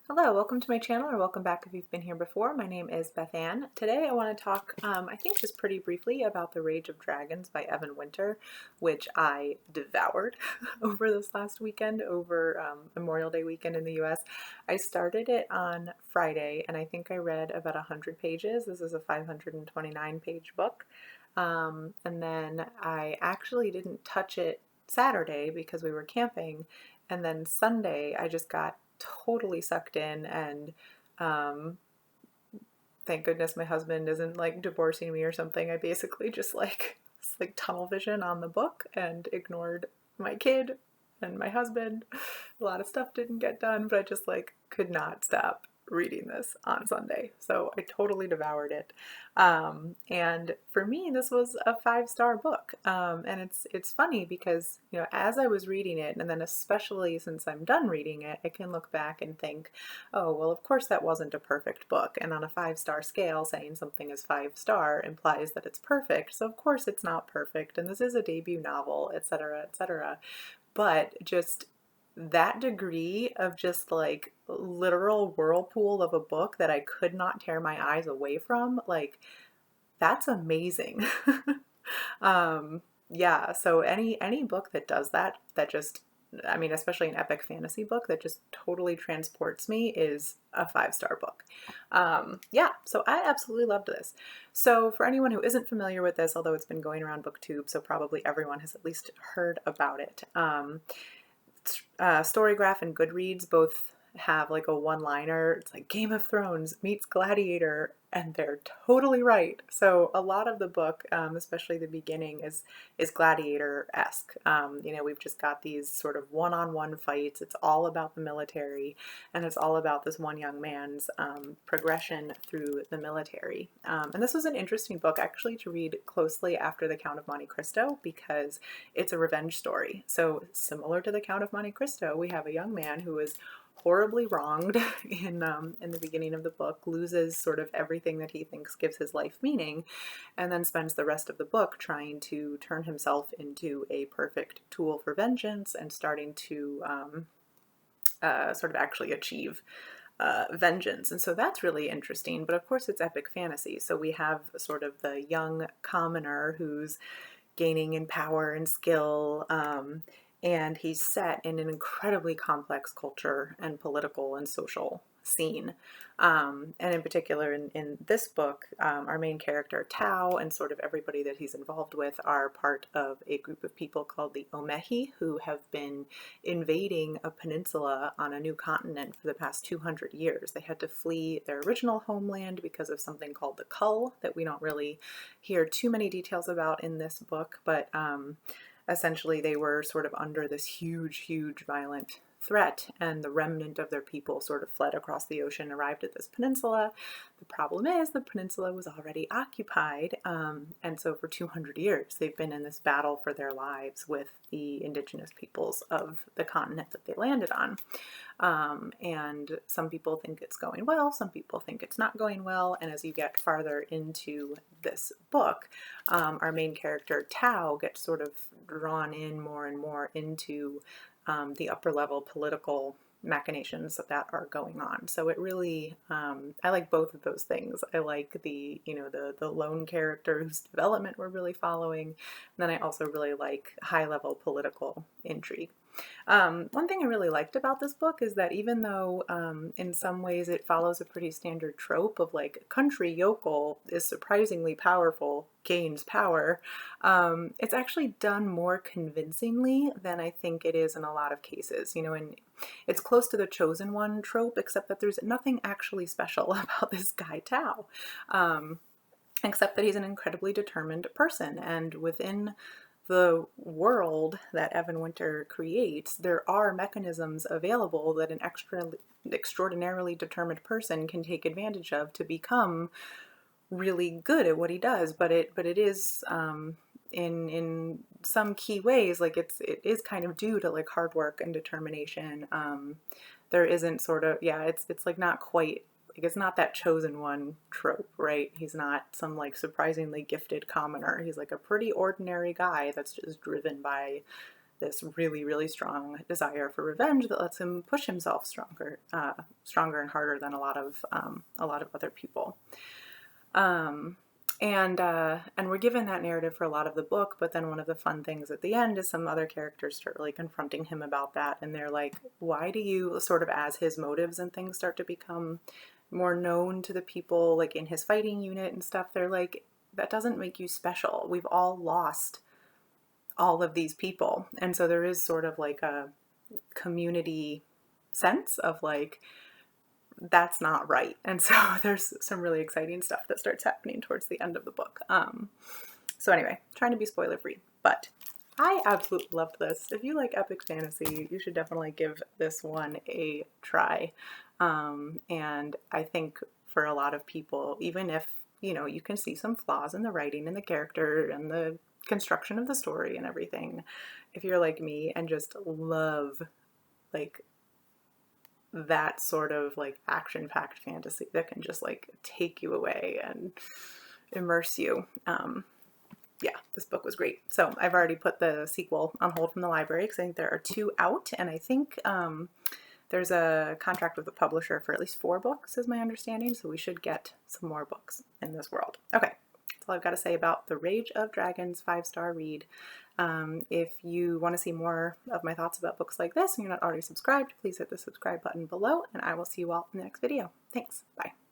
Hello, welcome to my channel, or welcome back if you've been here before. My name is Bethanne. Today I want to talk, I think just pretty briefly about The Rage of Dragons by Evan Winter, which I devoured over this last weekend, over Memorial Day weekend in the US. I started it on Friday, and I think I read about 100 pages. This is a 529-page book. And then I actually didn't touch it Saturday because we were camping, and then Sunday I just got totally sucked in, and um, thank goodness my husband isn't like divorcing me or something. I basically just like tunnel vision on the book and ignored my kid and my husband. A lot of stuff didn't get done, but I just like could not stop reading this on Sunday. So I totally devoured it. And for me, this was a 5-star book. And it's funny because, as I was reading it, and then especially since I'm done reading it, I can look back and think, oh, well, of course that wasn't a perfect book. And on a 5-star scale, saying something is 5-star implies that it's perfect. So of course it's not perfect. And this is a debut novel, etc., etc. But just that degree of just like literal whirlpool of a book that I could not tear my eyes away from, like that's amazing. Yeah, so any book that does that, that just, I mean, especially an epic fantasy book that just totally transports me is a 5-star book. Yeah, so I absolutely loved this. So for anyone who isn't familiar with this, although it's been going around BookTube, so probably everyone has at least heard about it. Storygraph and Goodreads both have like a one-liner. It's like Game of Thrones meets Gladiator, and they're totally right. So a lot of the book, especially the beginning, is Gladiator-esque. We've just got these sort of one-on-one fights. It's all about the military, and it's all about this one young man's progression through the military. And this was an interesting book actually to read closely after The Count of Monte Cristo because it's a revenge story. So similar to The Count of Monte Cristo, we have a young man who is horribly wronged in the beginning of the book, loses sort of everything that he thinks gives his life meaning, and then spends the rest of the book trying to turn himself into a perfect tool for vengeance and starting to sort of actually achieve vengeance. And so that's really interesting. But of course, it's epic fantasy. So we have sort of the young commoner who's gaining in power and skill. And he's set in an incredibly complex culture and political and social scene. And in particular, in this book, our main character, Tao, and sort of everybody that he's involved with are part of a group of people called the Omehi, who have been invading a peninsula on a new continent for the past 200 years. They had to flee their original homeland because of something called the Cull that we don't really hear too many details about in this book, but essentially they were sort of under this huge violent threat, and the remnant of their people sort of fled across the ocean, arrived at this peninsula. The problem is the peninsula was already occupied, and so for 200 years they've been in this battle for their lives with the indigenous peoples of the continent that they landed on. And some people think it's going well, some people think it's not going well, and as you get farther into this book, our main character Tao gets sort of drawn in more and more into the upper level political machinations that are going on. So it really, I like both of those things. I like the lone character whose development we're really following, and then I also really like high level political intrigue. One thing I really liked about this book is that even though in some ways it follows a pretty standard trope of like country yokel is surprisingly powerful, gains power, it's actually done more convincingly than I think it is in a lot of cases. And it's close to the chosen one trope, except that there's nothing actually special about this guy Tao, except that he's an incredibly determined person, and within the world that Evan Winter creates, there are mechanisms available that an extraordinarily determined person can take advantage of to become really good at what he does. But it is in some key ways, like it is kind of due to like hard work and determination. There isn't sort of, yeah, it's like not quite, like it's not that chosen one trope, right? He's not some like surprisingly gifted commoner. He's like a pretty ordinary guy that's just driven by this really, really strong desire for revenge that lets him push himself stronger and harder than a lot of other people. And we're given that narrative for a lot of the book, but then one of the fun things at the end is some other characters start really confronting him about that, and they're like, why do you, sort of as his motives and things start to become more known to the people like in his fighting unit and stuff, they're like, that doesn't make you special. We've all lost all of these people. And so there is sort of like a community sense of like, that's not right. And so there's some really exciting stuff that starts happening towards the end of the book. So anyway, trying to be spoiler free, but I absolutely loved this. If you like epic fantasy, you should definitely give this one a try. And I think for a lot of people, even if, you know, you can see some flaws in the writing and the character and the construction of the story and everything, if you're like me and just love like that sort of like action-packed fantasy that can just like take you away and immerse you, yeah, this book was great. So I've already put the sequel on hold from the library because I think there are 2 out, and I think there's a contract with the publisher for at least 4 books is my understanding, so we should get some more books in this world. Okay, that's all I've got to say about The Rage of Dragons 5-star read. If you want to see more of my thoughts about books like this and you're not already subscribed, please hit the subscribe button below, and I will see you all in the next video. Thanks. Bye.